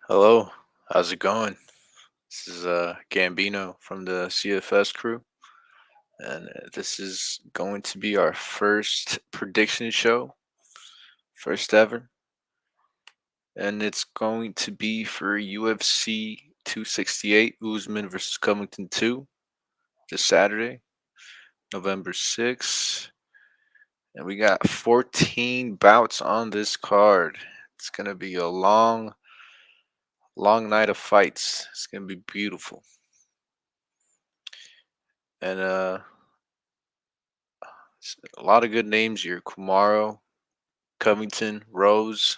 Hello, how's it going? This is Gambino from the CFS crew, and this is going to be our first prediction show, first ever, and it's going to be for UFC 268 Usman versus Covington 2 this Saturday, November 6th, and we got 14 bouts on this card. It's gonna be a long night of fights. It's gonna be beautiful, and a lot of good names here. Kumaro, Covington, Rose.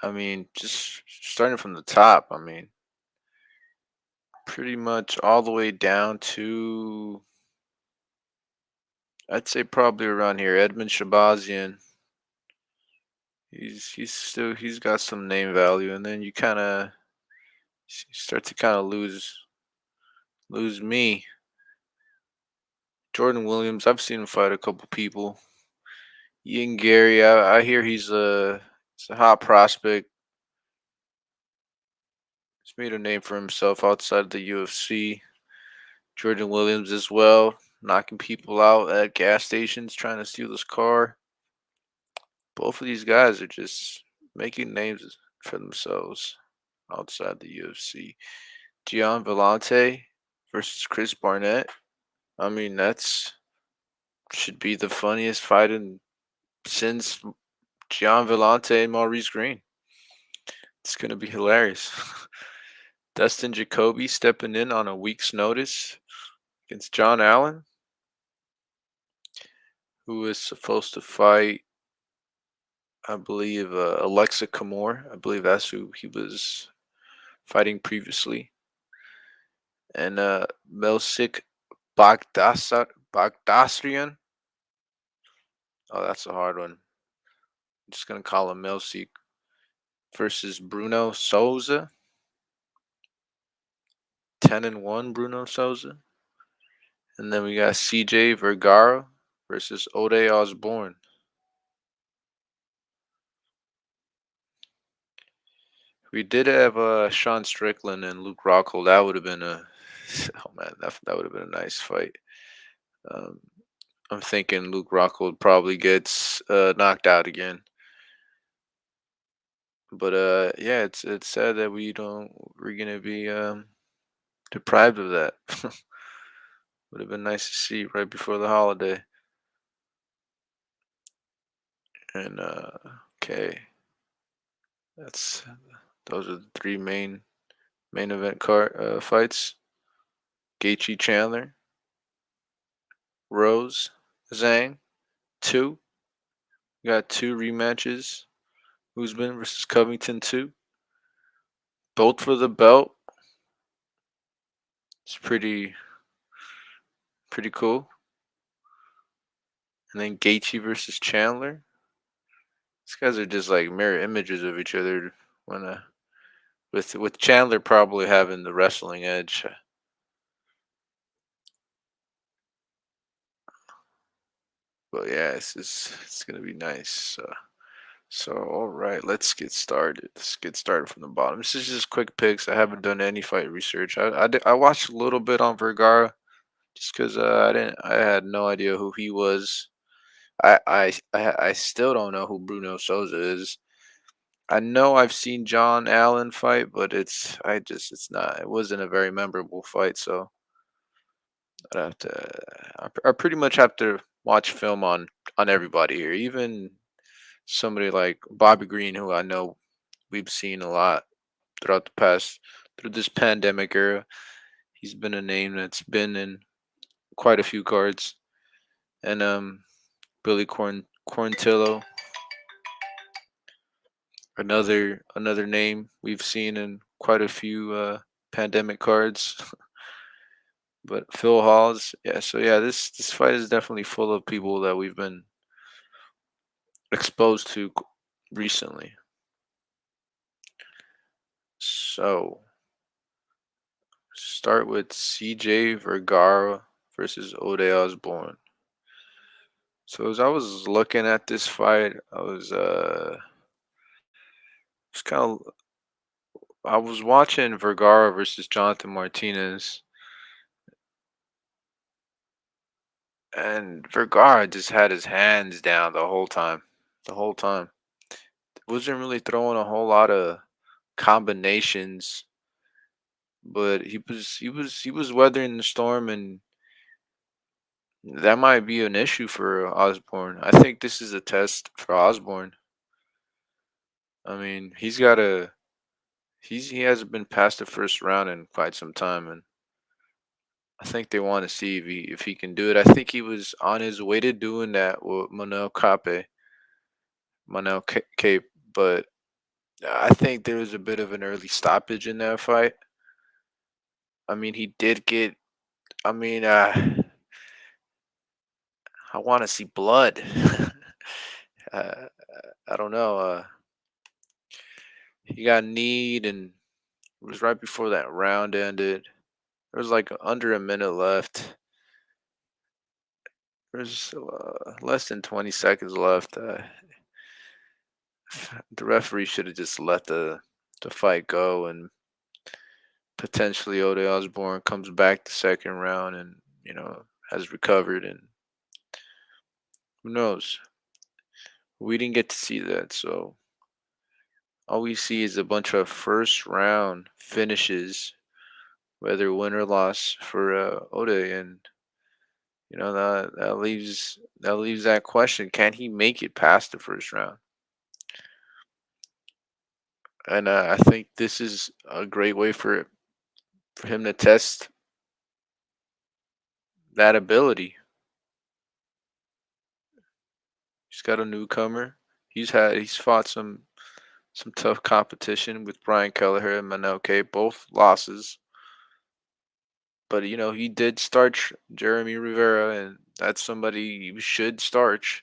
I mean, just starting from the top. I mean, pretty much all the way down to I'd say probably around here. Edmund Shahbazian. He's got some name value, and then you kind of start to kind of lose me. Jordan Williams. I've seen him fight a couple people. Ian Gary. I hear he's a hot prospect. He's made a name for himself outside the UFC. Jordan Williams as well, knocking people out at gas stations trying to steal his car. Both of these guys are just making names for themselves outside the UFC. Gian Vellante versus Chris Barnett. I mean, that's should be the funniest fight in since Gian Vellante and Maurice Green. It's gonna be hilarious. Dustin Jacoby stepping in on a week's notice against John Allen, who is supposed to fight I believe Alexa Kamor. I believe that's who he was fighting previously. And Mel Seek Bagdasrian. Oh, that's a hard one. I'm just gonna call him Mel Seek versus Bruno Souza. 10-1 Bruno Souza. And then we got CJ Vergara versus Oday Osborne. We did have Sean Strickland and Luke Rockhold. That would have been a oh man, that would have been a nice fight. Um, I'm thinking Luke Rockhold probably gets knocked out again. But yeah, it's sad that we're gonna be deprived of that. Would have been nice to see right before the holiday. And okay, that's those are the three main event card fights. Gaichy Chandler, Rose, Zhang, two. We got two rematches. Usman versus Covington two. Both for the belt. It's pretty cool. And then Gaethje versus Chandler. These guys are just like mirror images of each other. When with Chandler probably having the wrestling edge. But yeah, it's gonna be nice. So all right, let's get started. Let's get started from the bottom. This is just quick picks. I haven't done any fight research. I watched a little bit on Vergara just because I had no idea who he was. I still don't know who Bruno Souza is. I know I've seen John Allen fight, but it wasn't a very memorable fight, so I'd have to I pretty much have to watch film on everybody here, even somebody like Bobby Green, who I know we've seen a lot throughout the past through this pandemic era. He's been a name that's been in quite a few cards, and Billy Corontillo, another name we've seen in quite a few pandemic cards. But Phil Hawes, yeah. So yeah, this fight is definitely full of people that we've been exposed to recently. So start with CJ Vergara versus Oday Osborne. So as I was looking at this fight, I was kind of I was watching Vergara versus Jonathan Martinez, and Vergara just had his hands down the whole time. The whole time. Wasn't really throwing a whole lot of combinations, but he was weathering the storm, and that might be an issue for Osborne. I think this is a test for Osborne. I mean, he hasn't been past the first round in quite some time, and I think they want to see if he can do it. I think he was on his way to doing that with Cape, but I think there was a bit of an early stoppage in that fight. I mean, he did get. I mean, I want to see blood. uh, I don't know. He got kneed, and it was right before that round ended. There was like under a minute left. There's less than 20 seconds left. The referee should have just let the fight go, and potentially Oday Osborne comes back the second round and has recovered, and who knows? We didn't get to see that, so all we see is a bunch of first round finishes, whether win or loss for Oday, and that leaves that question: can he make it past the first round? And I think this is a great way for him to test that ability. He's got a newcomer. He's fought some tough competition with Brian Kelleher and Manelke, both losses. But he did starch Jeremy Rivera, and that's somebody you should starch.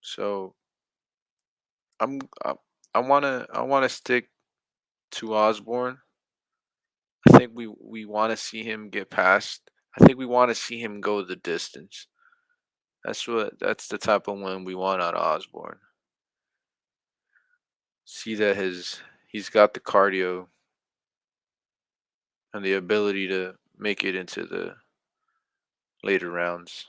So I'm I wanna stick to Osborne. I think we want to see him get past. I think we want to see him go the distance. That's the type of win we want out of Osborne. See that he's got the cardio and the ability to make it into the later rounds.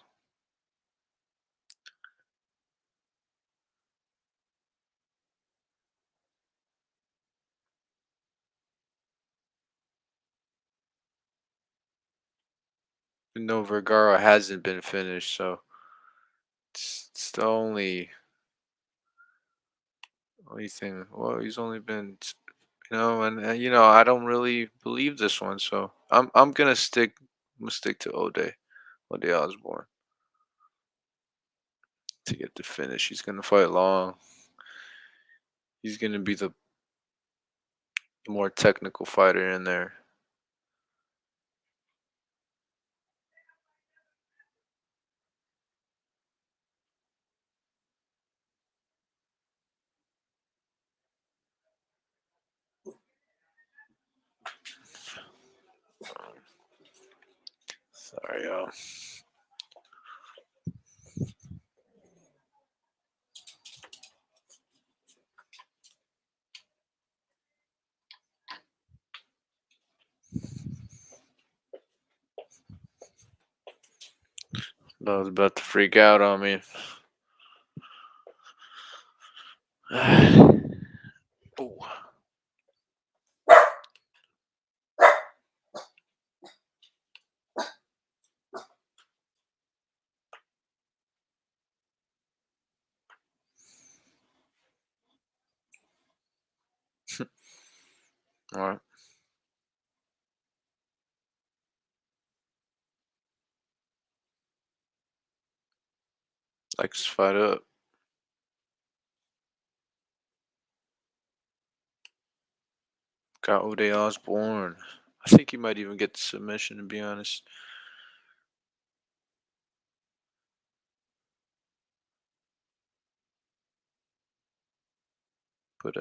No, Vergara hasn't been finished, so it's the only thing. Well, he's only been, and I don't really believe this one, so I'm gonna stick to Oday Osborne to get the finish. He's gonna fight long. He's gonna be the more technical fighter in there. Sorry, y'all. I was about to freak out on me. Ooh. All right, let's fight up. Got Oday Osborne. I think he might even get the submission, to be honest. But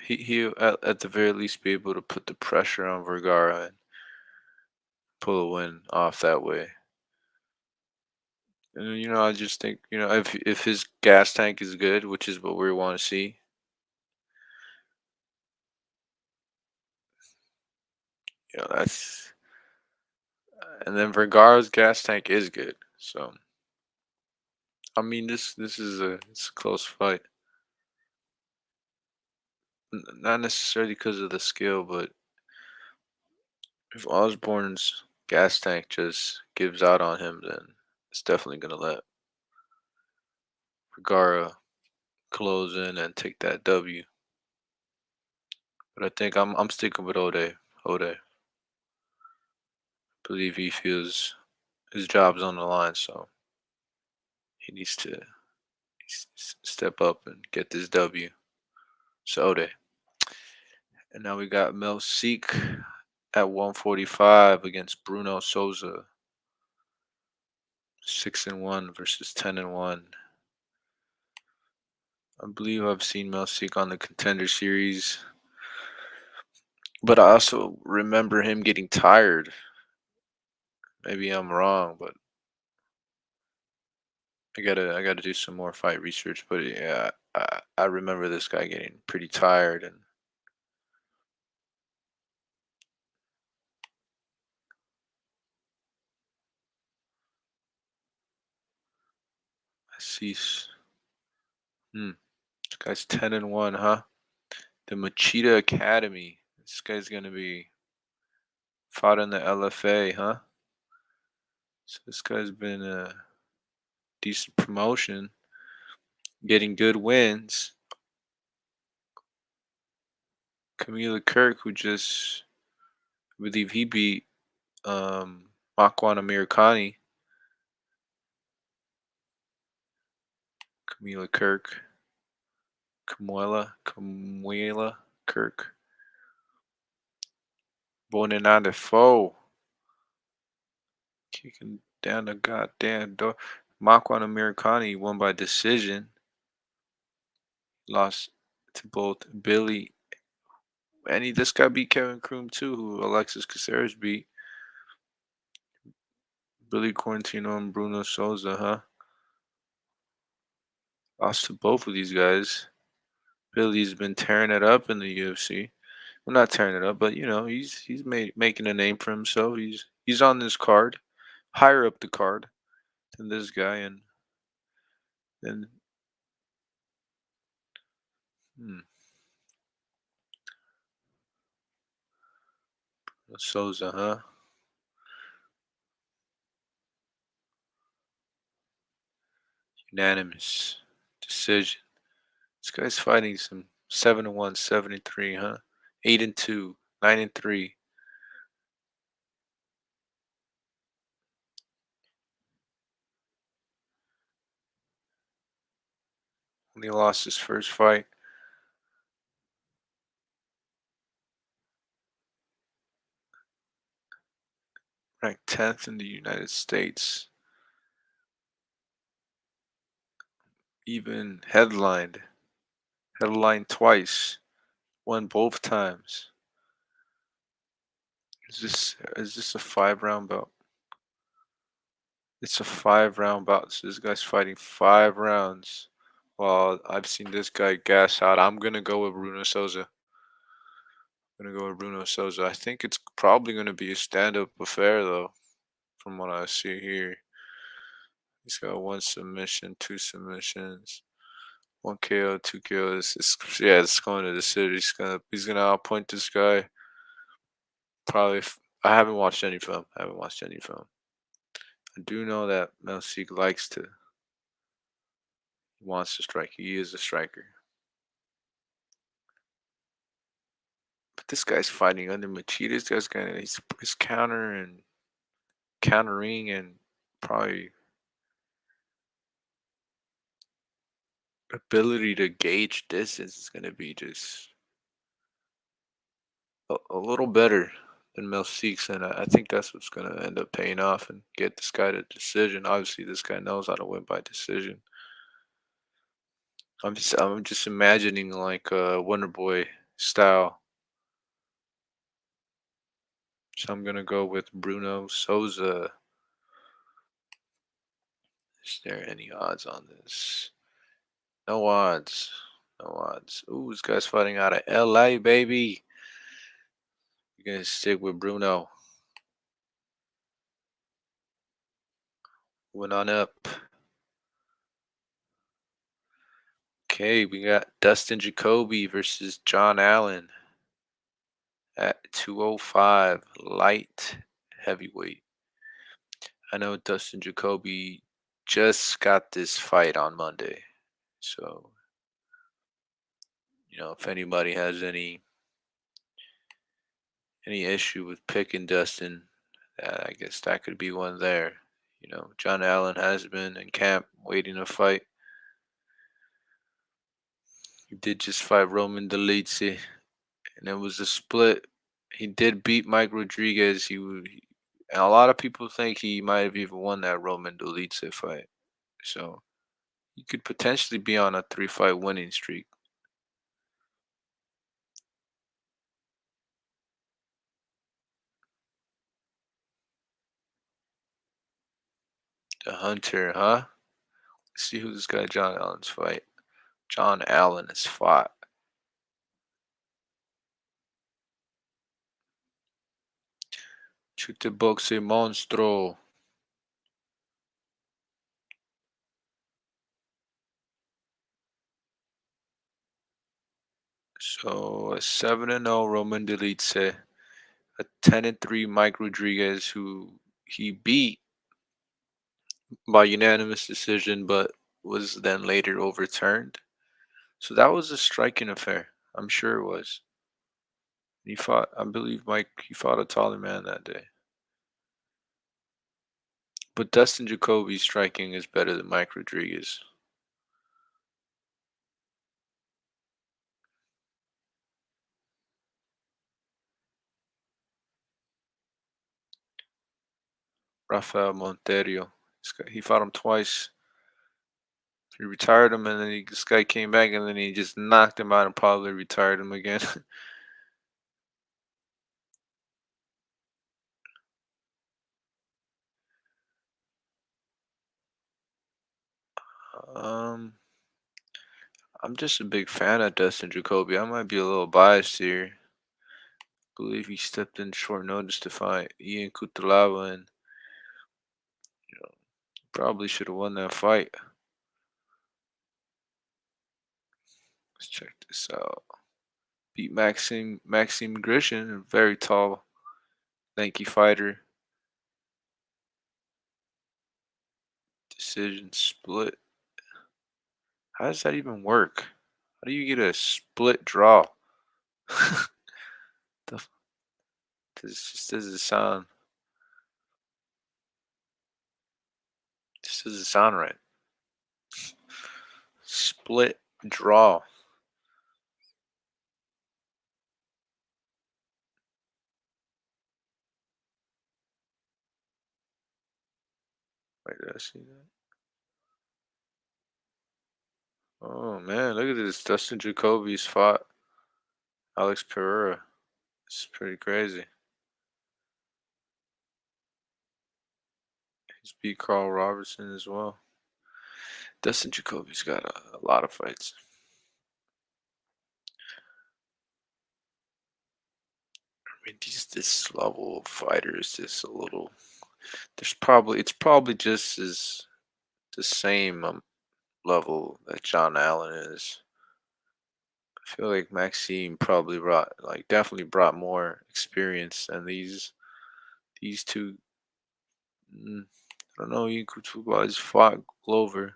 he at the very least be able to put the pressure on Vergara and pull a win off that way. And I just think if his gas tank is good, which is what we want to see, That's and then Vergara's gas tank is good. So I mean, this is it's a close fight. Not necessarily because of the skill, but if Osborne's gas tank just gives out on him, then it's definitely gonna let Vergara close in and take that W. But I think I'm sticking with Oday. Oday. Believe he feels his job's on the line, so he needs to step up and get this W. So Oday. And now we got Mel Seek at 145 against Bruno Souza. 6-1 versus 10-1. I believe I've seen Mel Seek on the Contender Series, but I also remember him getting tired. Maybe I'm wrong, but I gotta do some more fight research. But yeah, I remember this guy getting pretty tired, and I see. Hmm, this guy's 10-1, huh? The Machida Academy. This guy's gonna be fought in the LFA, huh? So this guy's been a decent promotion, getting good wins. Camila Kirk, who just I believe he beat Makwan Amirkhani. Camila Kirk. Camuela Kirk. Born the foe. Kicking down the goddamn door. Makwan Amirkhani won by decision. Lost to both Billy and this guy beat Kevin Kroom too, who Alexis Caceres beat. Billy Quarantino and Bruno Souza, huh? Lost to both of these guys. Billy's been tearing it up in the UFC. Well, not tearing it up, but he's making a name for himself. He's on this card, higher up the card than this guy, and then hmm, Souza, huh? Unanimous decision. This guy's fighting some 7-1, 7-3, huh? 8-2, 9-3. When he lost his first fight, ranked 10th in the United States, even headlined twice, won both times. Is this a 5 round bout? It's a 5 round bout. So this guy's fighting 5 rounds. Well, I've seen this guy gas out. I'm gonna go with Bruno Souza. I'm gonna go with Bruno Souza. I think it's probably gonna be a stand-up affair though, from what I see here. He's got one submission, two submissions, one KO, two KOs. Yeah, it's going to the city. He's gonna outpoint this guy. Probably. I haven't watched any film. I haven't watched any film. I do know that Mel Seek wants to strike. He is a striker. But this guy's fighting under Machida. This guy's got his counter and countering and probably ability to gauge distance is going to be just a little better than Mel Seeks, and I think that's what's going to end up paying off and get this guy to decision. Obviously, this guy knows how to win by decision. I'm just imagining like Wonder Boy style. So I'm gonna go with Bruno Souza. Is there any odds on this? No odds. No odds. Ooh, this guy's fighting out of LA, baby. We're gonna stick with Bruno. Went on up. Okay, we got Dustin Jacoby versus John Allen at 205 light heavyweight. I know Dustin Jacoby just got this fight on Monday. So, if anybody has any issue with picking Dustin, I guess that could be one there. John Allen has been in camp waiting to fight. He did just fight Roman Dolidze, and it was a split. He did beat Mike Rodriguez. And a lot of people think he might have even won that Roman Dolidze fight. So he could potentially be on a 3-fight winning streak. The Hunter, huh? Let's see who this guy John Allen's fight. John Allen has fought. Chute boxe monstro. So a 7-0 Roman Dolidze, a 10-3 Mike Rodriguez, who he beat by unanimous decision, but was then later overturned. So that was a striking affair. I'm sure it was. He fought, I believe, he fought a taller man that day. But Dustin Jacoby's striking is better than Mike Rodriguez. Rafael Monterio. He fought him twice. He retired him, and then this guy came back, and then he just knocked him out and probably retired him again. um, I'm just a big fan of Dustin Jacoby. I might be a little biased here. I believe he stepped in short notice to fight Ian Cutelaba, and probably should have won that fight. Let's check this out. Beat Maxime Grishin, a very tall, lanky fighter. Decision split. How does that even work? How do you get a split draw? The this just doesn't sound. This doesn't sound right. Split draw. Wait, did I see that? Oh man, look at this. Dustin Jacoby's fought Alex Pereira. It's pretty crazy. He's beat Carl Robertson as well. Dustin Jacoby's got a lot of fights. I mean, this level of fighter is just a little. It's probably just as the same level that John Allen is. I feel like Maxime probably definitely brought more experience than these two. Mm, I don't know. You could just fought Glover.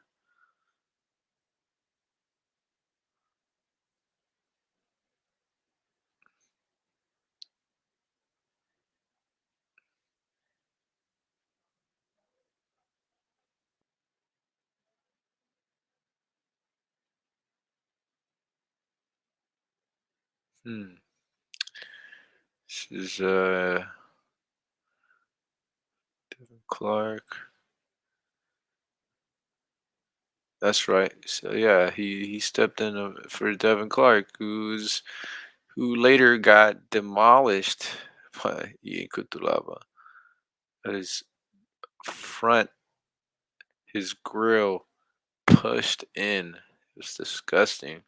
Hmm. This is Devin Clark. That's right. So yeah, he stepped in for Devin Clark, who later got demolished by Ian Kutulaba. His front, his grill pushed in. It was disgusting.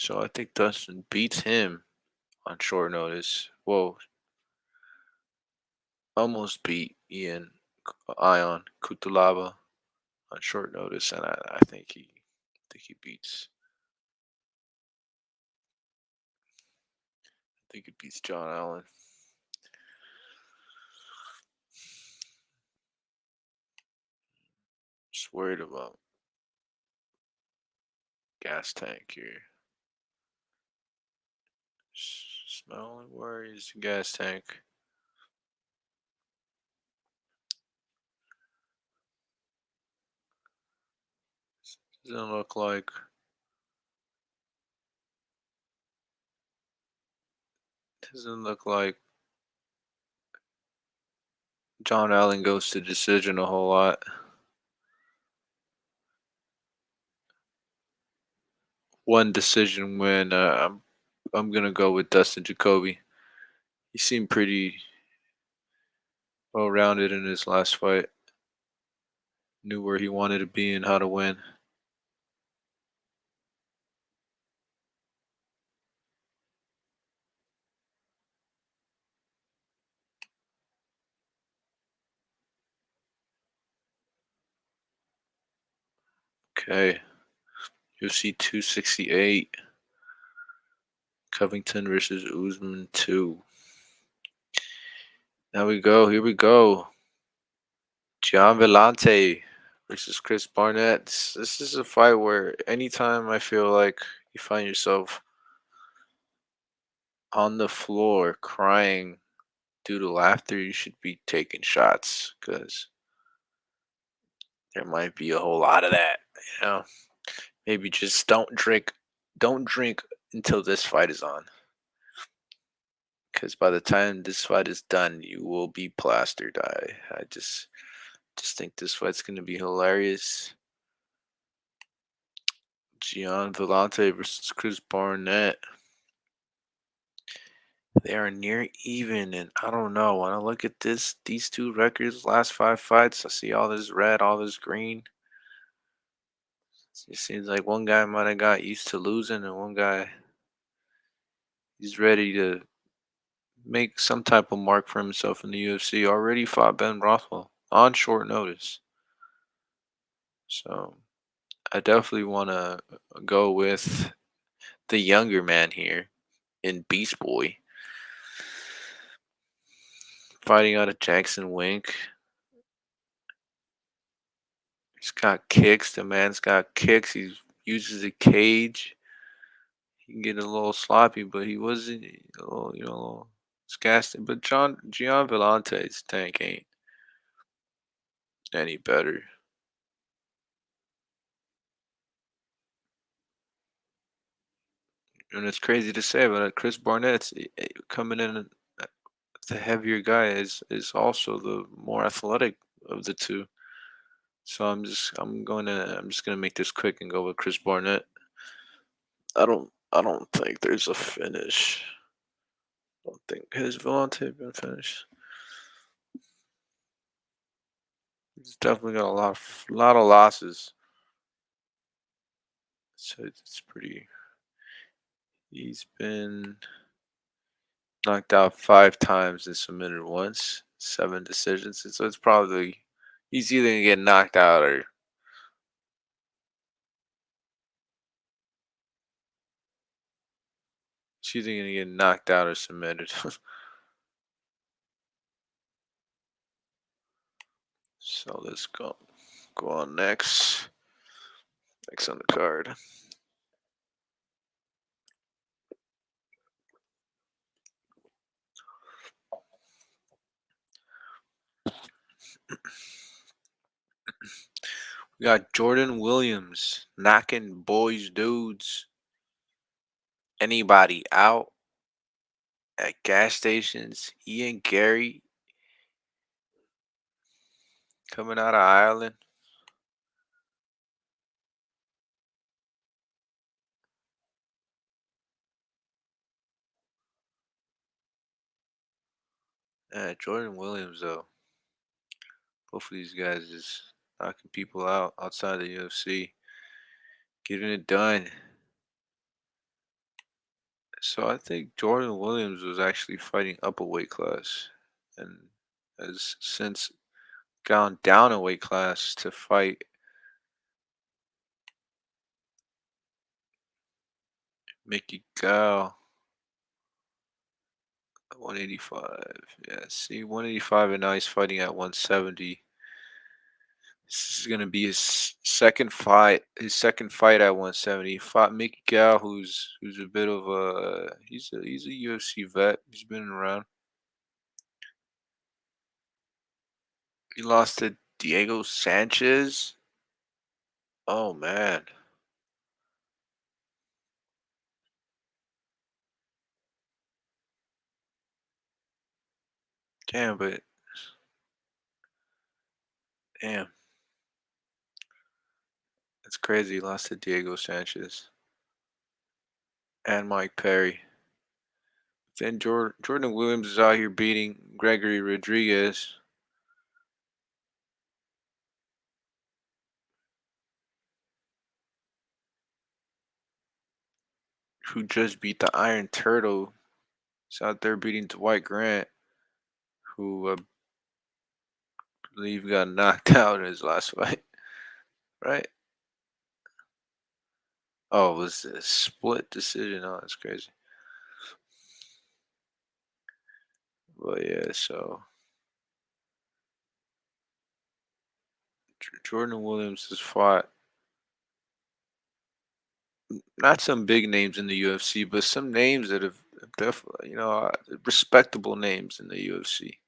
So I think Dustin beats him on short notice. Well, almost beat Ion Kutalaba on short notice, and I think he beats I think he beats John Allen. Just worried about gas tank here. My only worry is the gas tank. Doesn't look like doesn't look like John Allen goes to decision a whole lot. One decision win. I'm gonna go with Dustin Jacoby. He seemed pretty well rounded in his last fight. Knew where he wanted to be and how to win. Okay. UFC 268. Covington versus Usman 2. Now we go. Here we go. Gian Vellante versus Chris Barnett. This is a fight where anytime I feel like you find yourself on the floor crying due to laughter, you should be taking shots because there might be a whole lot of that. You know, maybe just don't drink until this fight is on. Because by the time this fight is done, you will be plastered. I just think this fight's gonna be hilarious. Gian Vellante versus Cruz Barnett. They are near even, and I don't know. When I look at these two records, last 5 fights, I see all this red, all this green. It seems like one guy might have got used to losing, and one guy he's ready to make some type of mark for himself in the UFC. Already fought Ben Rothwell on short notice, so I definitely want to go with the younger man here in Beast Boy, fighting out of Jackson Wink. He's got kicks. The man's got kicks. He uses a cage. He can get a little sloppy, but he wasn't a little, a little disgusting. But Gian Vellante's tank ain't any better. And it's crazy to say, but Chris Barnett's coming in the heavier guy is also the more athletic of the two. So I'm just gonna make this quick and go with Chris Barnett. I don't think there's a finish. I don't think has Vellante been finished. He's definitely got lot of losses. So it's pretty. He's been knocked out 5 times and submitted once, 7 decisions. And so it's probably he's either gonna get knocked out or she's either gonna get knocked out or submitted. So let's go on next. Next on the card. We got Jordan Williams knocking boys dudes. Anybody out at gas stations. Ian Gary coming out of Ireland. Jordan Williams though. Both of these guys is knocking people out outside the UFC. Getting it done. So I think Jordan Williams was actually fighting up a weight class, and has since gone down a weight class to fight Mickey Gall 185. Yeah, see, 185, and now he's fighting at 170. This is gonna be his second fight. His second fight at 170. He fought Mickey Gall, who's a bit of a he's a UFC vet. He's been around. He lost to Diego Sanchez. Oh man, damn! But damn, it's crazy. He lost to Diego Sanchez and Mike Perry. Then Jordan Williams is out here beating Gregory Rodriguez, who just beat the Iron Turtle. He's out there beating Dwight Grant, who I believe got knocked out in his last fight. Right? Oh, it was a split decision. Oh, that's crazy. But yeah, so Jordan Williams has fought not some big names in the UFC, but some names that have definitely, respectable names in the UFC.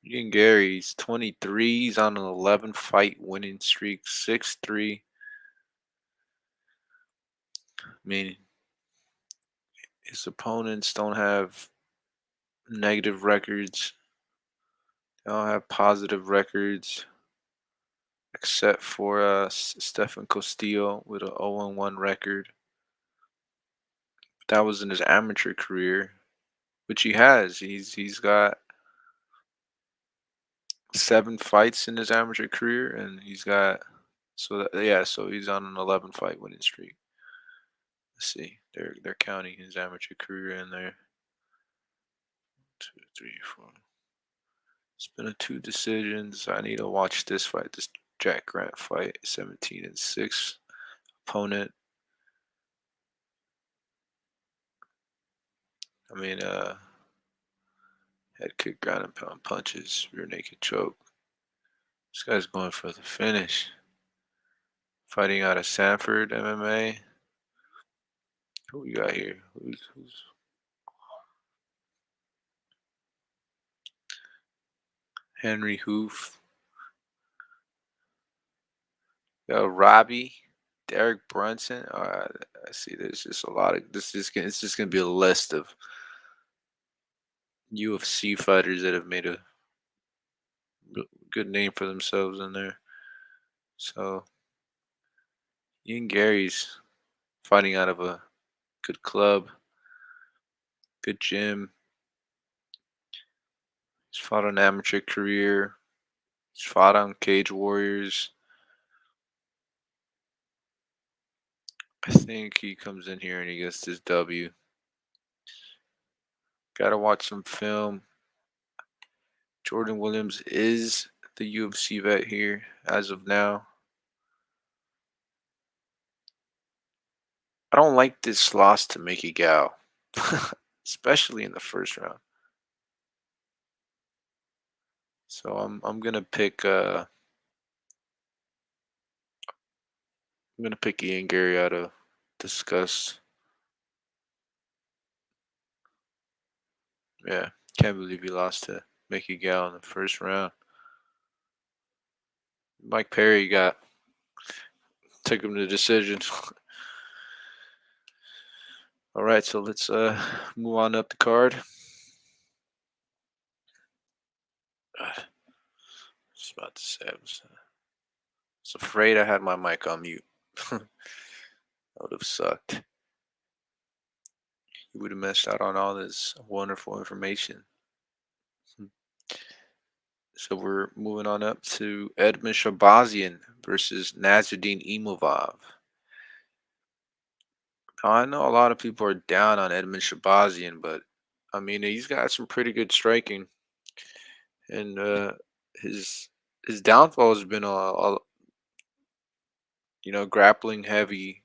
Ian Gary's 23. He's on an 11 fight winning streak, 6'3". I mean, his opponents don't have negative records. They all have positive records, except for Stefan Castillo with a 0-1 record. That was in his amateur career, which he has. He's got 7 fights in his amateur career, and he's got so he's on an 11 fight winning streak. Let's see, they're counting his amateur career in there. Two, three, four. It's been a 2 decisions. I need to watch this fight, this Jack Grant fight, 17-6 opponent. I mean, head kick, ground and pound punches, rear naked choke. This guy's going for the finish. Fighting out of Sanford MMA. Who we got here? Who's Henry Hoof? Got Robbie, Derek Brunson. I see. There's just a lot of this. Is it's just gonna be a list of UFC fighters that have made a good name for themselves in there. So Ian Gary's fighting out of a good club, good gym. He's fought an amateur career. He's fought on Cage Warriors. I think he comes in here and he gets this W. Gotta watch some film. Jordan Williams is the UFC vet here as of now. I don't like this loss to Mickey Gal, especially in the first round. So I'm gonna pick Ian Gary out of disgust. Yeah, can't believe he lost to Mickey Gal in the first round. Mike Perry got took him to decision. All right, so let's move on up the card. I was about to say I was afraid I had my mic on mute. That would have sucked. You would have missed out on all this wonderful information. Hmm. So we're moving on up to Edmund Shahbazian versus Nazardeen Imuv. Now, I know a lot of people are down on Edmund Shahbazian, but I mean he's got some pretty good striking, and his his downfall has been grappling heavy,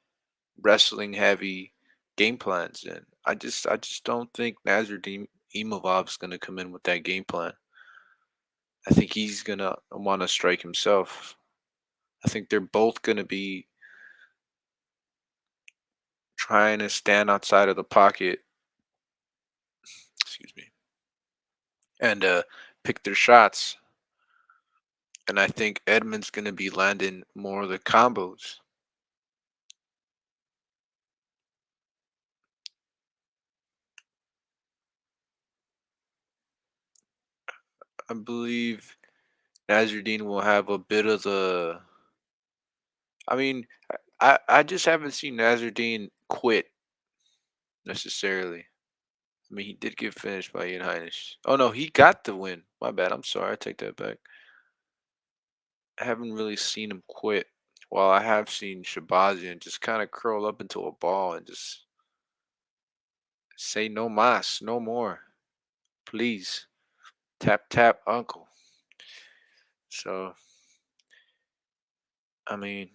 wrestling heavy game plans, and I just don't think Nazardeen Imovov's gonna come in with that game plan. I think he's gonna want to strike himself. I think they're both gonna be trying to stand outside of the pocket, excuse me, and pick their shots. And I think Edmund's gonna be landing more of the combos. I believe Nazardine will have a bit of the. I mean, I just haven't seen Nazardine quit necessarily. I mean, he did get finished by Ian Heinisch. Oh no, he got the win. My bad. I'm sorry. I take that back. I haven't really seen him quit. While I have seen Shabazian just kind of curl up into a ball and just say no mas, no more, please. Tap tap, uncle. So I mean,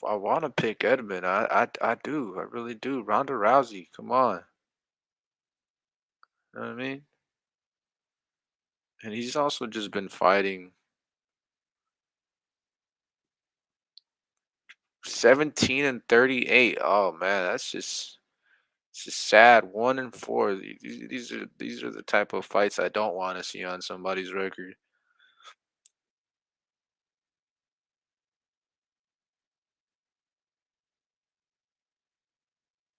I want to pick Edmund. I do. I really do. Ronda Rousey, come on. You know what I mean? And he's also just been fighting 17 and 38. Oh man, that's just it's just sad. 1 and 4. These are the type of fights I don't want to see on somebody's record.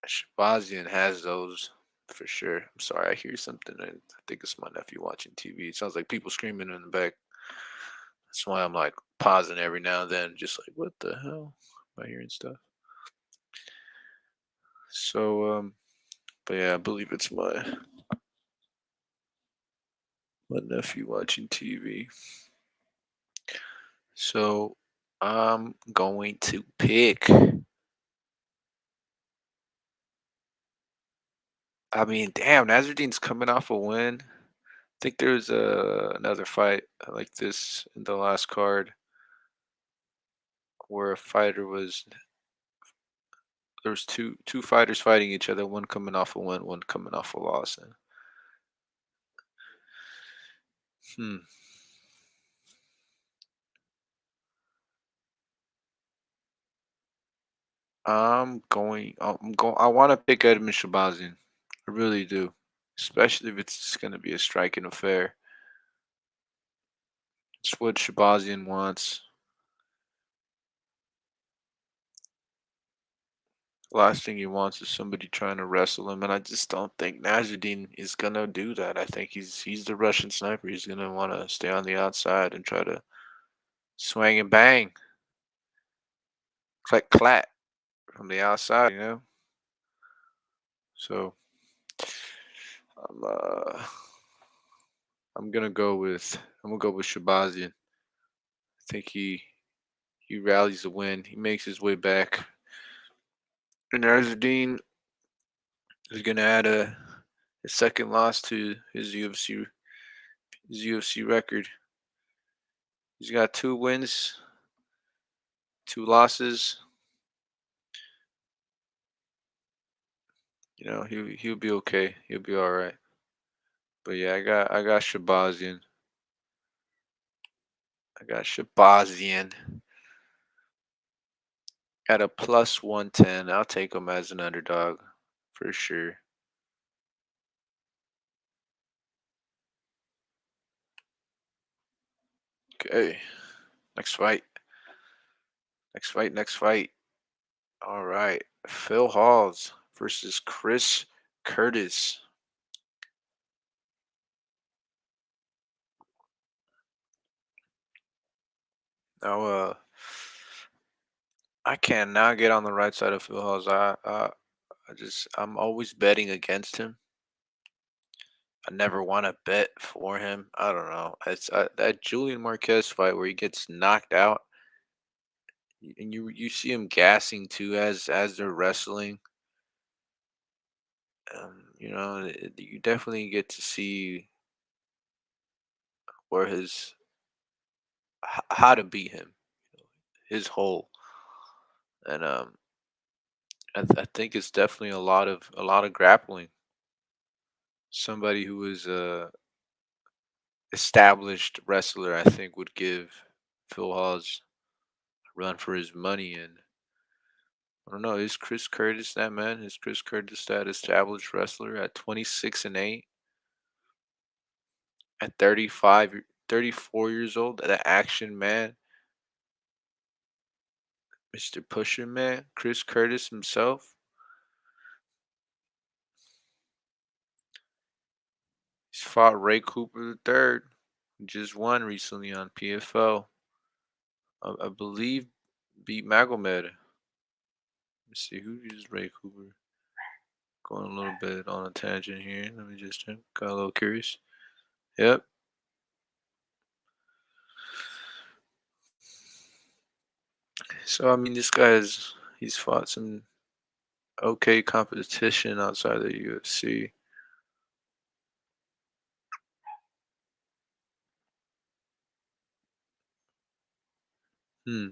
Shahbazian has those for sure. I'm sorry, I hear something. I think it's my nephew watching TV. It sounds like people screaming in the back. That's why I'm like pausing every now and then, just like, what the hell? Am I hearing stuff? So, but yeah, I believe it's my nephew watching TV. So I'm going to pick. I mean, damn, Nazardine's coming off a win. I think there's another fight like this in the last card where a fighter was there was two fighters fighting each other, one coming off a win, one coming off a loss. And hmm, I want to pick Edmund Shabazian. I really do, especially if it's just going to be a striking affair. It's what Shabazian wants. The last thing he wants is somebody trying to wrestle him, and I just don't think Nazardine is gonna do that. I think he's the Russian sniper. He's gonna want to stay on the outside and try to swing and bang, clack clack from the outside. So I'm uh I'm gonna go with Shabazian. I think he rallies the win. He makes his way back, and Nazardine is gonna add a second loss to his UFC record. He's got 2 wins, 2 losses. He'll be okay. He'll be all right. But yeah, I got Shabazian. I got Shabazian at a plus 110. I'll take him as an underdog for sure. Okay, next fight. Next fight. Next fight. All right, Phil Halls versus Chris Curtis. Now, I cannot get on the right side of Phil Halls. I'm always betting against him. I never want to bet for him. I don't know. It's that Julian Marquez fight where he gets knocked out. And you see him gassing too as they're wrestling. You definitely get to see where how to beat him, his whole. And I think it's definitely a lot of grappling. Somebody who is a established wrestler, I think, would give Phil Hawes a run for his money. And I don't know, is Chris Curtis that man? Is Chris Curtis that established wrestler at 26-8, at 35, 34 years old, the action man, Mr. Pusher Man, Chris Curtis himself? He's fought Ray Cooper the third, who just won recently on PFL. I believe beat Magomed. Let's see who is Ray Cooper. Going a little bit on a tangent here. Let me just check. Got a little curious. Yep. So I mean, this guy's he's fought some okay competition outside of the UFC. Hmm.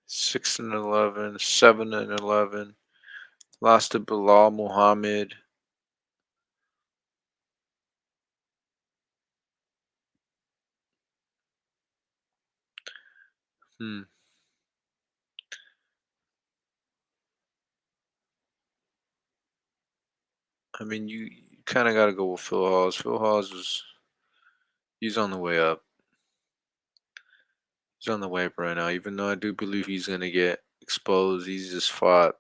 6-11, 7-11. Lost to Bilal Muhammad. Hmm. I mean, you kind of got to go with Phil Hawes. Phil Hawes is he's on the way up. He's on the way up right now. Even though I do believe he's gonna get exposed, he's just fought.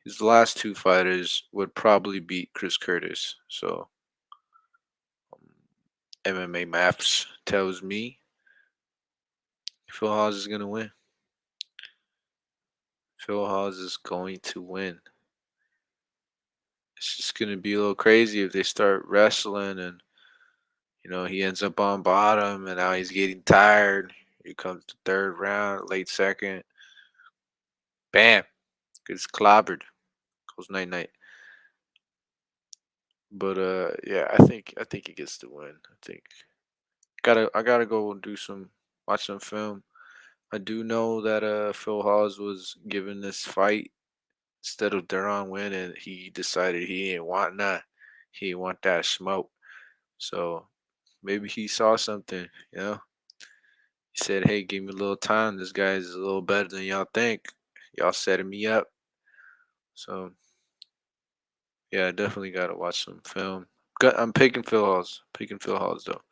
His last two fighters would probably beat Chris Curtis. So MMA Maps tells me Phil Hawes is gonna win. Phil Hawes is going to win. It's just gonna be a little crazy if they start wrestling and he ends up on bottom and now he's getting tired. Here comes the third round, late second. Bam. Gets clobbered. Goes night night. But yeah, I think he gets the win. I gotta go and watch some film. I do know that Phil Hawes was given this fight instead of Duran winning. He decided he didn't want that. He didn't want that smoke. So maybe he saw something. He said, "Hey, give me a little time. This guy is a little better than y'all think. Y'all setting me up." So yeah, I definitely gotta watch some film. I'm picking Phil Hawes. Picking Phil Hawes though.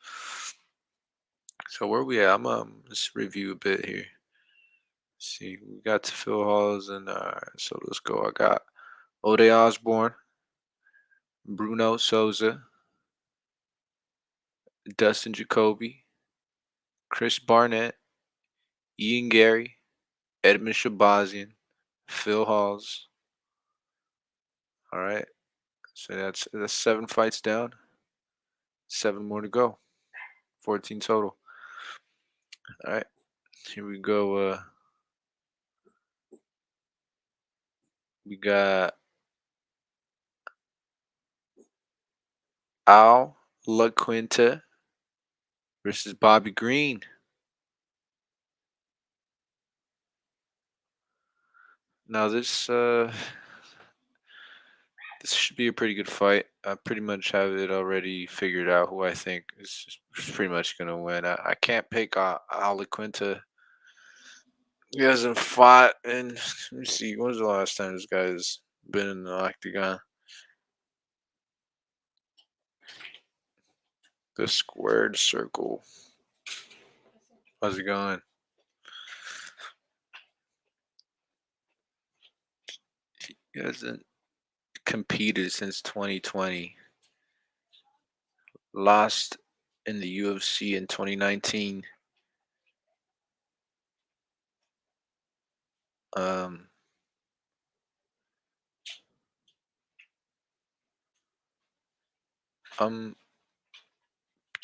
So where we at? I'm let's review a bit here. See, we got to Phil Hawes and so let's go. I got Oday Osborne, Bruno Souza, Dustin Jacoby, Chris Barnett, Ian Gary, Edmund Shahbazian, Phil Hawes. All right. So that's 7 fights down. 7 more to go. 14 total. All right. Here we go. We got Al La Quinta versus Bobby Green. Now this should be a pretty good fight. I pretty much have it already figured out who I think is pretty much gonna win. I can't pick Al La Quinta. He hasn't fought in. Let me see. When was the last time this guy's been in the octagon? The squared circle. How's it going? He hasn't competed since 2020. Lost in the UFC in 2019. Um, I'm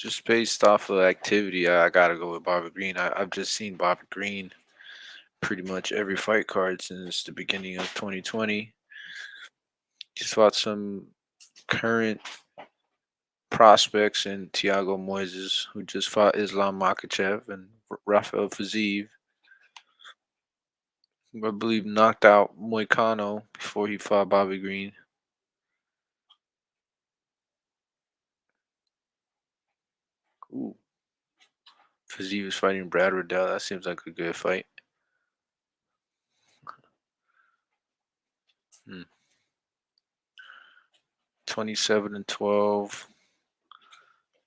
Just based off of activity, I gotta go with Bobby Green. I've just seen Bobby Green pretty much every fight card since the beginning of 2020. Just fought some current prospects in Thiago Moises, who just fought Islam Makhachev, and Rafael Fiziev, who I believe knocked out Moicano before he fought Bobby Green. Ooh, Fiziev is fighting Brad Riddell. That seems like a good fight. Hmm. 27-12.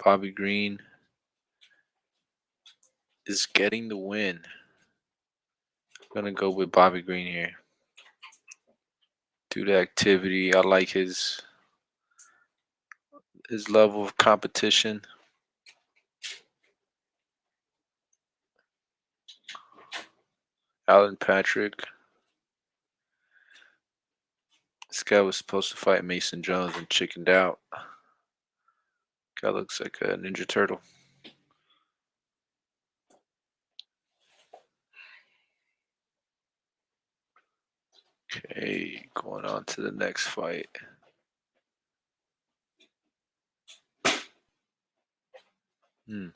Bobby Green is getting the win. I'm gonna go with Bobby Green here. Due to activity, I like his level of competition. Alan Patrick. This guy was supposed to fight Mason Jones and chickened out. Guy looks like a Ninja Turtle. Okay, going on to the next fight. Hmm.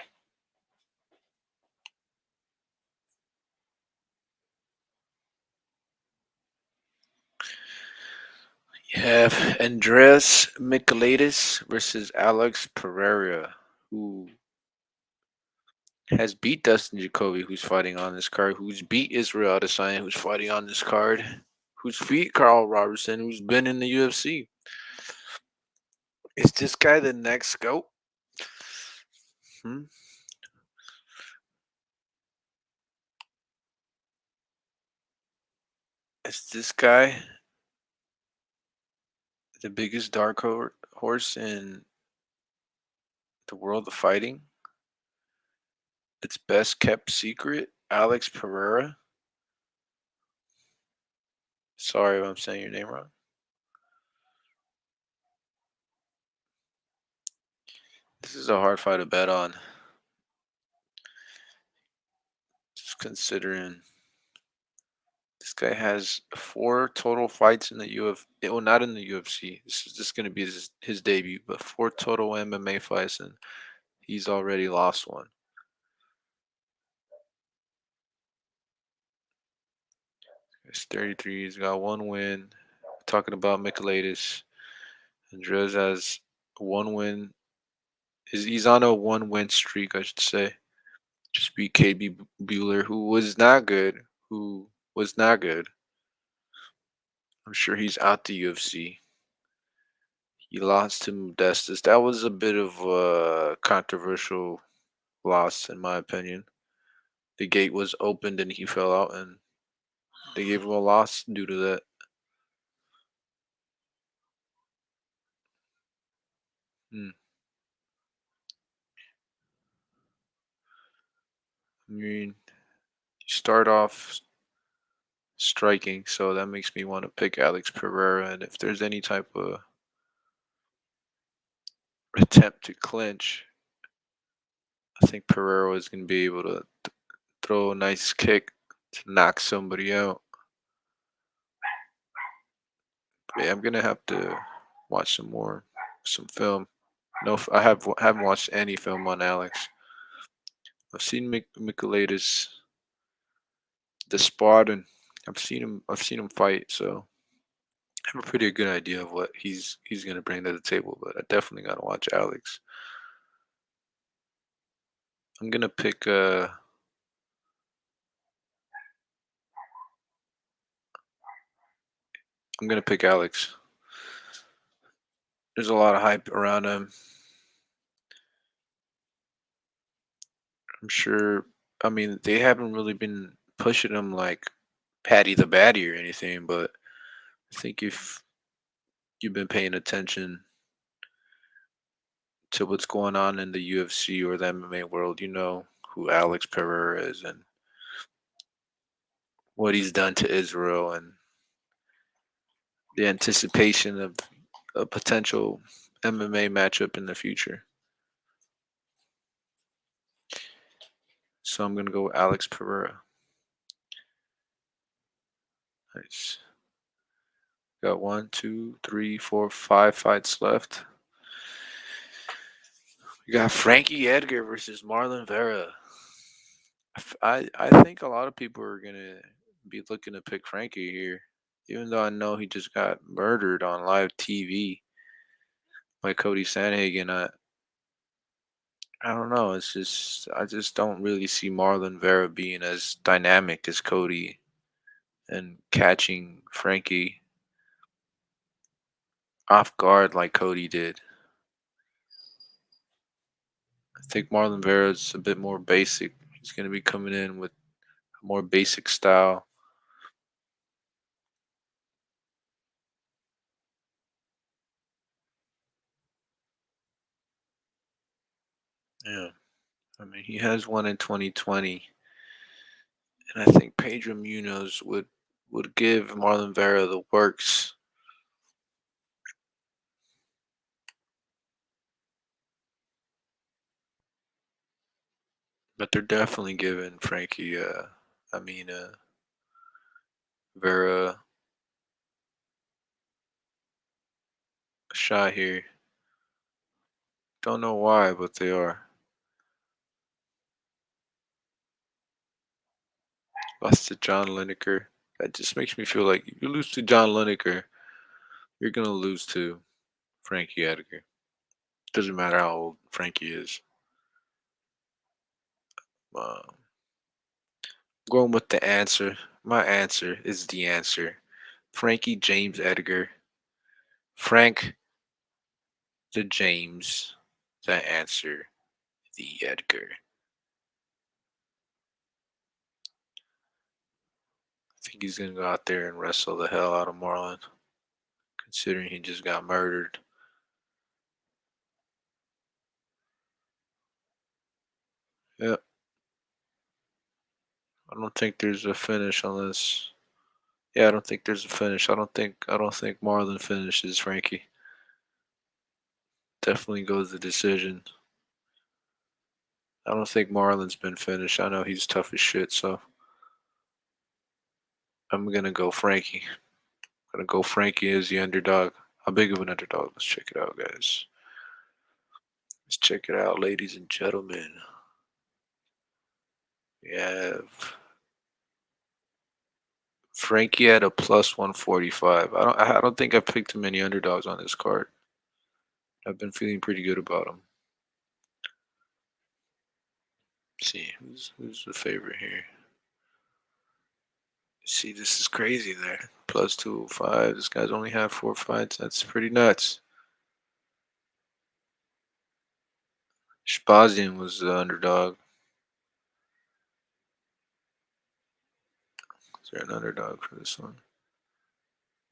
You have Andres Michailidis versus Alex Pereira, who has beat Dustin Jacoby, who's fighting on this card, who's beat Israel Adesanya, who's fighting on this card, who's beat Carl Robertson, who's been in the UFC. Is this guy the next GOAT? Hmm? Is this guy the biggest dark horse in the world of fighting? Its best kept secret, Alex Pereira. Sorry if I'm saying your name wrong. This is a hard fight to bet on. Just considering this guy has 4 total fights in the UFC. Well, not in the UFC. This is just going to be his debut, but 4 total MMA fights, and he's already lost one. He's 33. He's got 1 win. Talking about Michailidis. Andres has 1 win. He's on a 1 win streak, I should say. Just beat KB Bueller, who was not good. Who was not good. I'm sure he's out the UFC. He lost to Modestus. That was a bit of a controversial loss, in my opinion. The gate was opened and he fell out, and they gave him a loss due to that. Hmm. I mean, you start off striking, so that makes me want to pick Alex Pereira. And if there's any type of attempt to clinch, I think Pereira is going to be able to throw a nice kick to knock somebody out. But yeah, I'm gonna have to watch some film. No, haven't watched any film on Alex. I've seen Michailidis, the Spartan. I've seen him fight, so I have a pretty good idea of what he's gonna bring to the table. But I definitely gotta watch Alex. I'm gonna pick I'm gonna pick Alex. There's a lot of hype around him. I'm sure. I mean, they haven't really been pushing him like Patty the Batty or anything, but I think if you've been paying attention to what's going on in the UFC or the MMA world, you know who Alex Pereira is and what he's done to Israel and the anticipation of a potential MMA matchup in the future. So I'm gonna go with Alex Pereira. Nice. Got one, two, three, four, 5 fights left. We got Frankie Edgar versus Marlon Vera. I think a lot of people are gonna be looking to pick Frankie here, even though I know he just got murdered on live TV by Cody Sanhagen. I don't know. It's just I just don't really see Marlon Vera being as dynamic as Cody and catching Frankie off guard like Cody did. I think Marlon Vera is a bit more basic. He's going to be coming in with a more basic style. Yeah. I mean, he has one in 2020, and I think Pedro Munoz would give Marlon Vera the works, but they're definitely giving Frankie I mean Vera a shot here. Don't know why, but they are. Lost to John Lineker. That just makes me feel like if you lose to John Lineker, you're gonna lose to Frankie Edgar. Doesn't matter how old Frankie is. Um, going with the answer. My answer is the answer. Frankie James Edgar. Frank the James. The answer. The Edgar. I think he's gonna go out there and wrestle the hell out of Marlon, considering he just got murdered. Yep. I don't think there's a finish unless. Yeah, I don't think there's a finish. I don't think Marlon finishes Frankie. Definitely goes the decision. I don't think Marlon's been finished. I know he's tough as shit, so I'm gonna go Frankie. I'm gonna go Frankie as the underdog. How big of an underdog? Let's check it out, guys. Let's check it out, ladies and gentlemen. We have Frankie at a plus 145. I don't think I've picked too many underdogs on this card. I've been feeling pretty good about them. Let's see who's the favorite here. See, this is crazy there. Plus 205. This guy's only had 4 fights. That's pretty nuts. Shahbazian was the underdog. Is there an underdog for this one?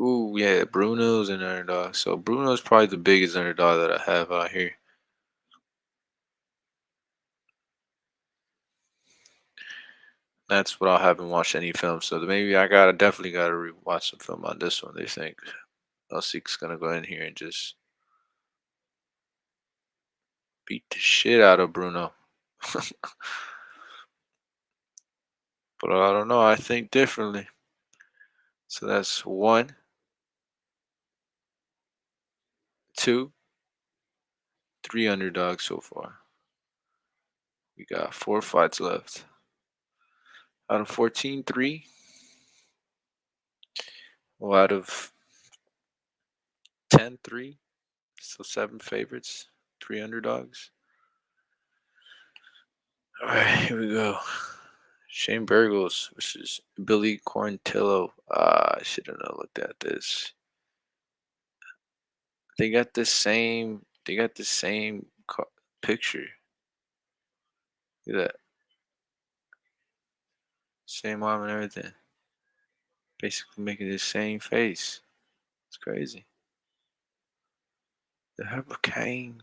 Ooh, yeah, Bruno's an underdog. So Bruno's probably the biggest underdog that I have out here. That's what I haven't watched any film. So maybe I definitely gotta rewatch some film on this one. They think Mel Seek's gonna go in here and just beat the shit out of Bruno. But I don't know. I think differently. So that's one, two, three underdogs so far. We got 4 fights left. Out of 14, three. Well, out of 10, three. So 7 favorites, three underdogs. All right, here we go. Shane Burgles versus Billy Corontillo. I should have looked at this. They got the same. They got the same picture. Look at that. Same arm and everything. Basically making the same face. It's crazy. The Hurricane.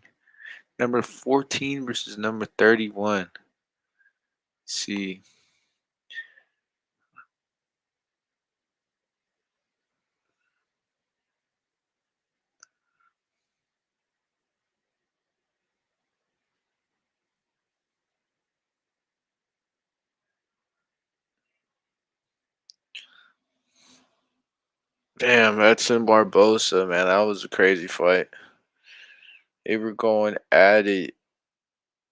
Number 14 versus number 31. See. Damn, Edson Barbosa, man, that was a crazy fight. They were going at it.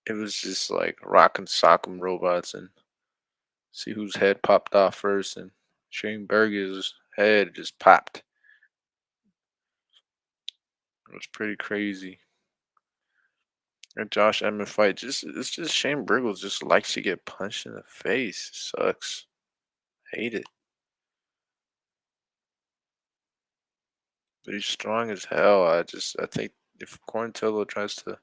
It was just like rock and sock'em robots and see whose head popped off first. And Shane Burgers' head just popped. It was pretty crazy. And Josh Emmett fight, just it's just Shane Burgos just likes to get punched in the face. It sucks. Hate it. But he's strong as hell. I think if Corontillo tries to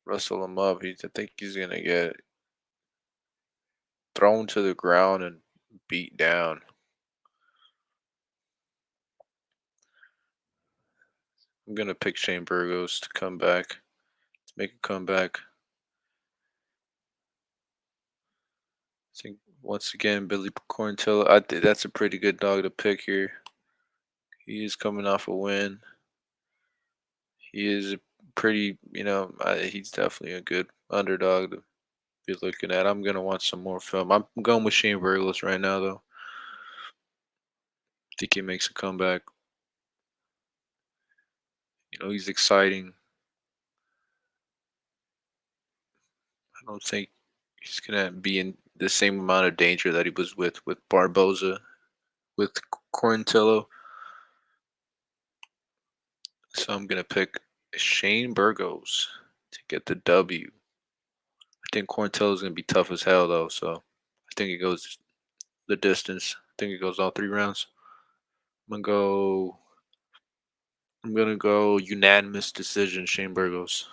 wrestle him up, I think he's gonna get thrown to the ground and beat down. I'm gonna pick Shane Burgos to come back, to make a comeback. I think once again Billy Corontillo. I think that's a pretty good dog to pick here. He is coming off a win. He is a pretty, he's definitely a good underdog to be looking at. I'm gonna watch some more film. I'm going with Shane Burgos right now, though. I think he makes a comeback. He's exciting. I don't think he's gonna be in the same amount of danger that he was with Barboza, with Corintillo. So I'm gonna pick Shane Burgos to get the W. I think Corintillo is gonna be tough as hell though, so I think it goes the distance. I think it goes all 3 rounds. I'm gonna go. I'm gonna go unanimous decision. Shane Burgos.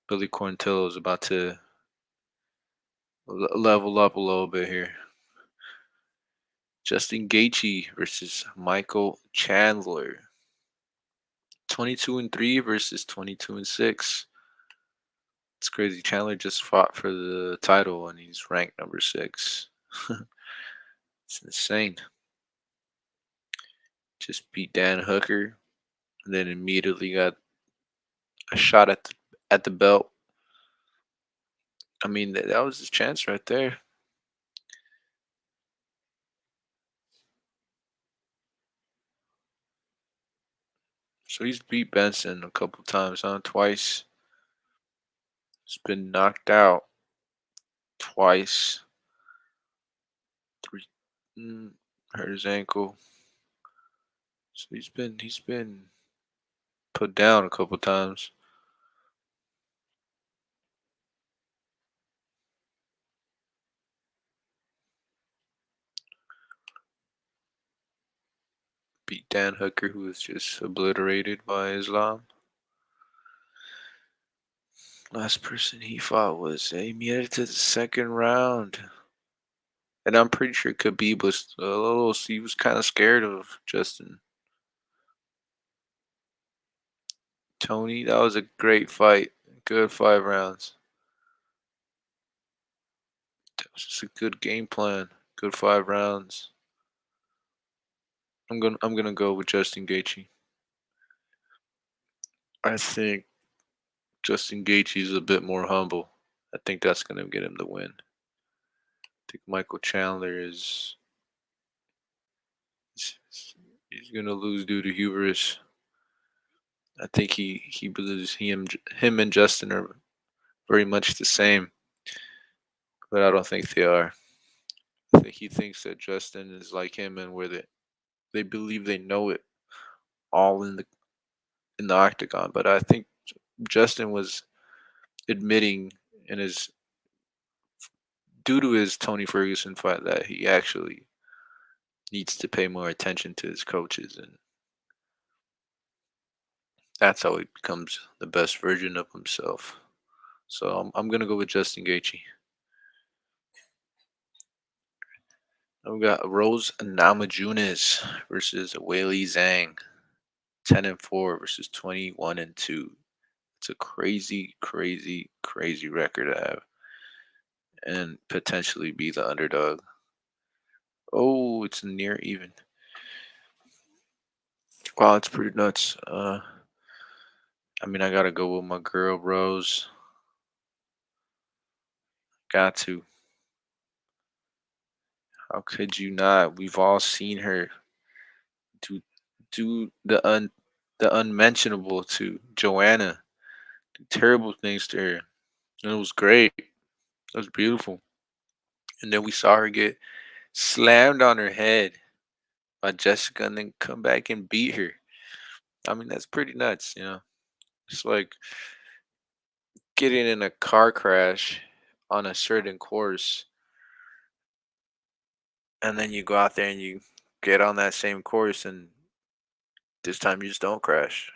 Billy Corintillo is about to level up a little bit here. Justin Gaichy versus Michael Chandler. 22-3 versus 22-6. It's crazy. Chandler just fought for the title and he's ranked number 6. It's insane. Just beat Dan Hooker and then immediately got a shot at the belt. I mean, that was his chance right there. So he's beat Benson a couple times, huh? Twice. He's been knocked out twice. Three, hurt his ankle. So he's been put down a couple times. Beat Dan Hooker, who was just obliterated by Islam. Last person he fought was he made it to the second round. And I'm pretty sure Khabib was a little, he was kind of scared of Justin. Tony, that was a great fight. Good 5 rounds. That was just a good game plan. Good 5 rounds. I'm gonna go with Justin Gaethje. I think Justin Gaethje is a bit more humble. I think that's gonna get him the win. I think Michael Chandler he's gonna lose due to hubris. I think he believes him and Justin are very much the same, but I don't think they are. I think he thinks that Justin is like him and where they believe they know it all in the octagon. But I think Justin was admitting in his due to his Tony Ferguson fight that he actually needs to pay more attention to his coaches, and that's how he becomes the best version of himself. So I'm gonna go with Justin Gaethje. I've got Rose Namajunas versus Weili Zhang. 10-4 versus 21-2. It's a crazy, crazy, crazy record to have, and potentially be the underdog. Oh, it's near even. Wow, it's pretty nuts. I mean, I gotta go with my girl Rose. Got to. How could you not? We've all seen her do do the unmentionable to Joanna, do terrible things to her. And it was great. It was beautiful. And then we saw her get slammed on her head by Jessica and then come back and beat her. I mean, that's pretty nuts, you know. It's like getting in a car crash on a certain course, and then you go out there and you get on that same course, and this time you just don't crash.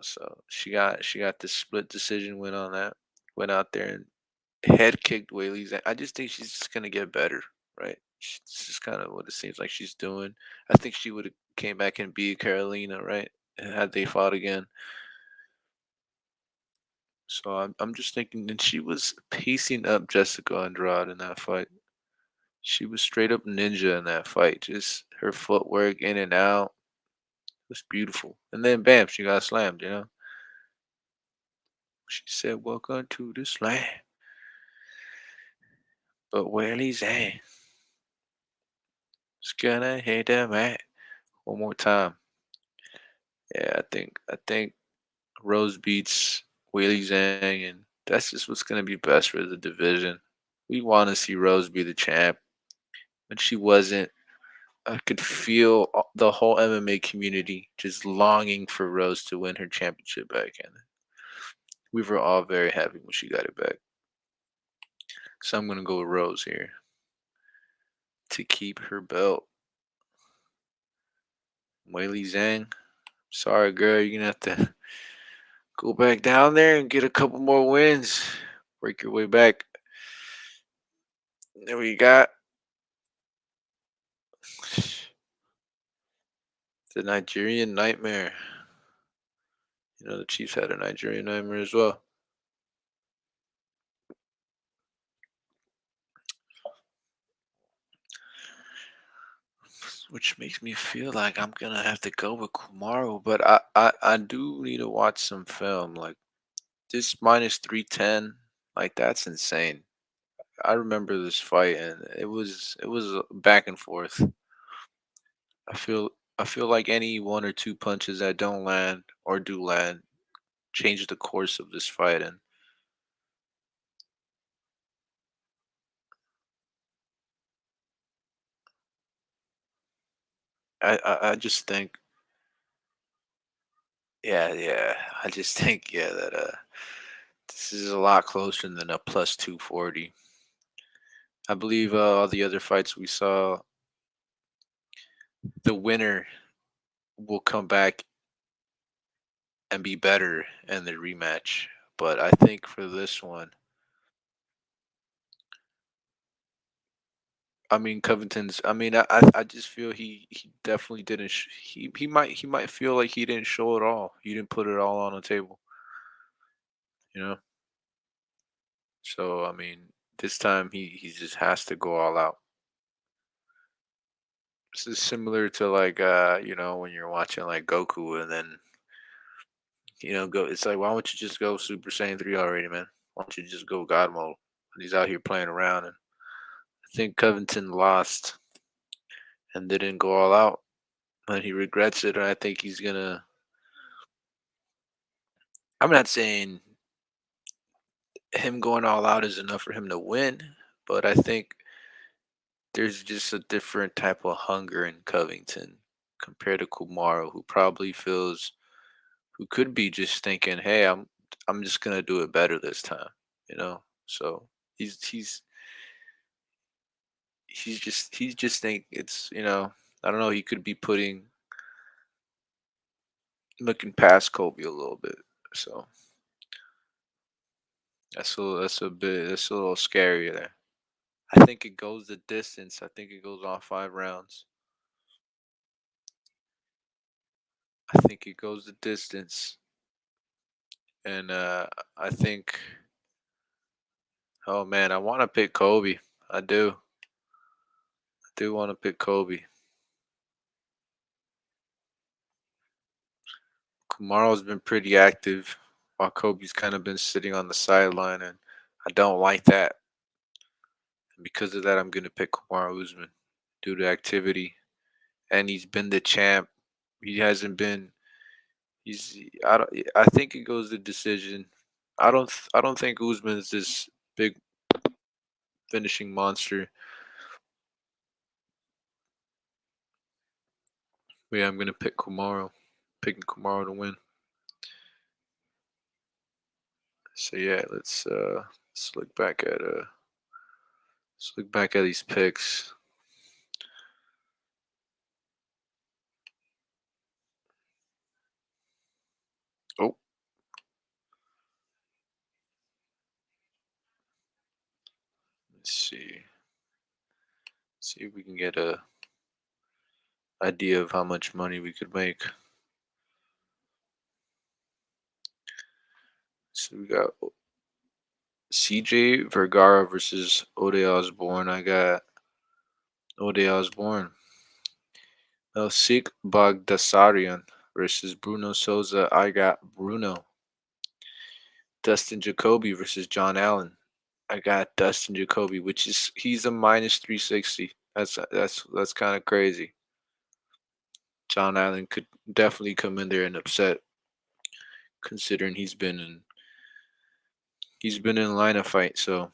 So she got the split decision win on that. Went out there and head kicked Whaley's. I just think she's just gonna get better, right? This is kind of what it seems like she's doing. I think she would have came back and beat Carolina, right? Had they fought again. So I'm just thinking, and she was pacing up Jessica Andrade in that fight. She was straight up ninja in that fight. Just her footwork in and out was beautiful. And then bam, she got slammed. She said, "Welcome to the slam." But Whaley's ass is gonna hit the mat one more time. Yeah, I think Rose beats Whaley Zhang, and that's just what's gonna be best for the division. We want to see Rose be the champ, but she wasn't. I could feel the whole MMA community just longing for Rose to win her championship back, and we were all very happy when she got it back. So I'm gonna go with Rose here to keep her belt. Whaley Zhang, sorry girl, you're gonna have to go back down there and get a couple more wins. Break your way back. Then we got the Nigerian Nightmare. The Chiefs had a Nigerian Nightmare as well. Which makes me feel like I'm gonna have to go with Kumaro, but I do need to watch some film. Like this minus 310, like that's insane. I remember this fight and it was back and forth. I feel I feel like any one or two punches that don't land or do land change the course of this fight, and I just think, yeah, I just think, yeah, that this is a lot closer than a plus 240. I believe all the other fights we saw, the winner will come back and be better in the rematch. But I think for this one, I mean Covington's. I mean, I just feel he definitely didn't. He might feel like he didn't show it all. He didn't put it all on the table. You know. So I mean, this time he just has to go all out. This is similar to like when you're watching like Goku and then go. It's like, why don't you just go Super Saiyan 3 already, man? Why don't you just go God mode? And he's out here playing around, and I think Covington lost and didn't go all out, and he regrets it. And I think he's gonna. I'm not saying him going all out is enough for him to win, but I think there's just a different type of hunger in Covington compared to Kumaro, who probably feels, who could be just thinking, "Hey, I'm just gonna do it better this time," you know. So he's just think it's I don't know, he could be putting looking past Kobe a little bit. So that's a little scary there. I think it goes the distance. I think it goes all 5 rounds. I think it goes the distance. And I think, oh man, I want to pick Kobe. I do. I do want to pick Kobe. Kamaro's been pretty active while Kobe's kind of been sitting on the sideline, and I don't like that. And because of that, I'm going to pick Kamaru Usman due to activity and he's been the champ. He hasn't been. He's. I don't. I think it goes to decision. I don't think Usman's this big finishing monster. But yeah, I'm gonna pick Kamaru. Picking Kamaru to win. So yeah, let's look back at these picks. Oh, let's see if we can get a idea of how much money we could make. So we got CJ Vergara versus Oday Osborne. I got Oday Osborne. Mel Seek Bagdasarian versus Bruno Souza. I got Bruno. Dustin Jacoby versus John Allen. I got Dustin Jacoby, which is he's a minus 360. That's kind of crazy. John Allen could definitely come in there and upset, considering he's been in line of fight. So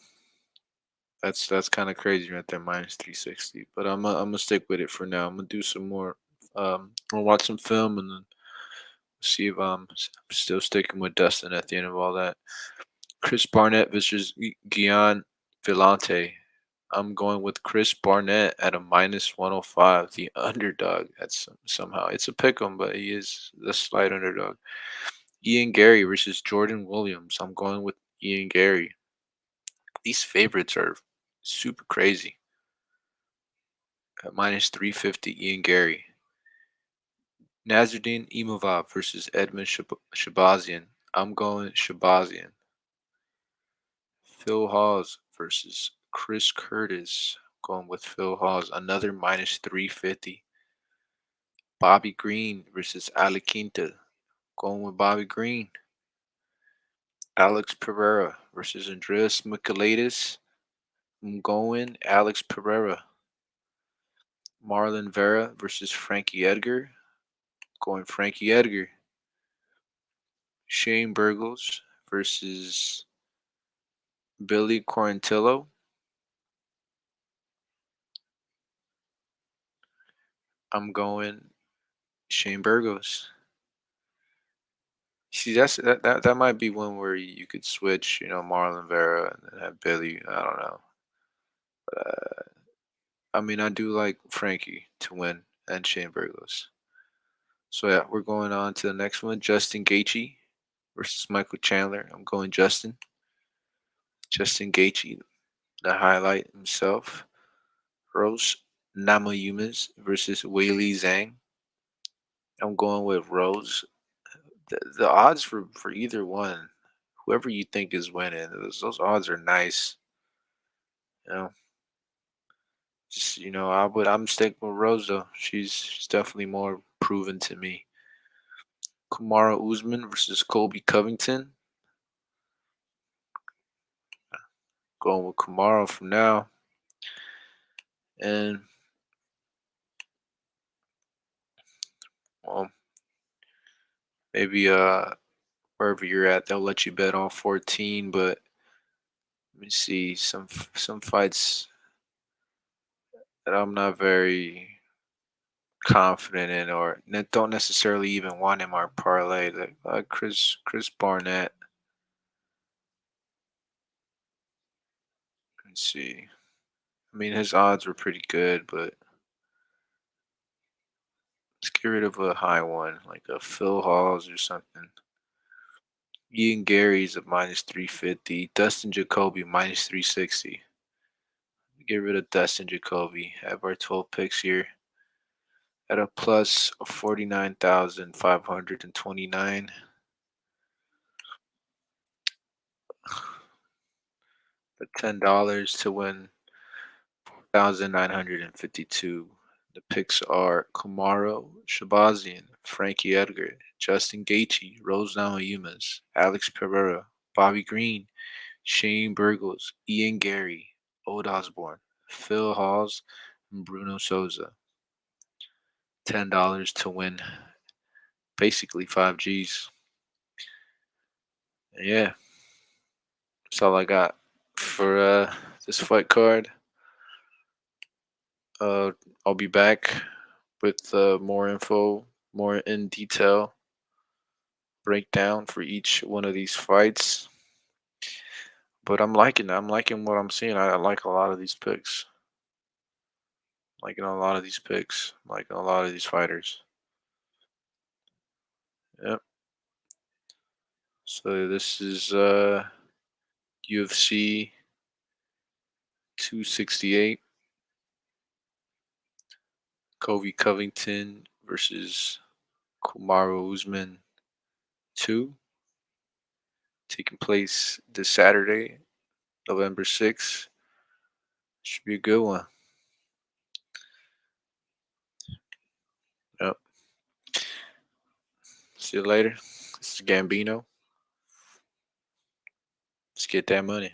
that's kind of crazy right there, minus 360. But I'm gonna stick with it for now. I'm gonna do some more. I'm gonna watch some film and then see if still sticking with Dustin at the end of all that. Chris Barnett versus Gian Vellante. I'm going with Chris Barnett at a minus 105, the underdog. That's somehow it's a pick 'em, but he is the slight underdog. Ian Gary versus Jordan Williams. I'm going with Ian Gary. These favorites are super crazy. At minus 350, Ian Gary. Nazardeen Imuv versus Edmund Shahbazian. I'm going Shahbazian. Phil Hawes versus Chris Curtis. Going with Phil Hawes. Another minus 350. Bobby Green versus Ali Quinta. Going with Bobby Green. Alex Pereira versus Andreas Michaelides. I'm going Alex Pereira. Marlon Vera versus Frankie Edgar. Going Frankie Edgar. Shane Burgles versus Billy Corontillo. I'm going Shane Burgos. See, that might be one where you could switch, Marlon Vera and then have Billy. I don't know. I mean, I do like Frankie to win and Shane Burgos. So yeah, we're going on to the next one. Justin Gaichy versus Michael Chandler. I'm going Justin. Justin Gaichy, the highlight himself. Rose Namajunas versus Weili Zhang. I'm going with Rose. The odds for either one, whoever you think is winning, those odds are nice. You know, just I'm sticking with Rose though. She's definitely more proven to me. Kamara Usman versus Colby Covington. Going with Kamara for now, and well, maybe wherever you're at, they'll let you bet on 14. But let me see some fights that I'm not very confident in, or don't necessarily even want in my parlay. Like Chris Barnett. Let's see. I mean, his odds were pretty good, but let's get rid of a high one, like a Phil Halls or something. Ian Gary's at minus 350. Dustin Jacoby minus 360. Get rid of Dustin Jacoby. Have our 12 picks here at a plus of 49,529. At $10 to win 4,952. The picks are Kamaro Shabazian, Frankie Edgar, Justin Gaethje, Rose Namajunas, Alex Pereira, Bobby Green, Shane Burgos, Ian Gary, Oday Osborne, Phil Hawes, and Bruno Souza. $10 to win basically 5 Gs. Yeah, that's all I got for this fight card. Uh, I'll be back with more info, more in detail breakdown for each one of these fights. But I'm liking what I'm seeing. I like a lot of these picks. Liking a lot of these picks. Liking a lot of these fighters. Yep. So this is UFC 268. Kobe Covington versus Kamaru Usman 2, taking place this Saturday, November 6th. Should be a good one. Yep. See you later. This is Gambino. Let's get that money.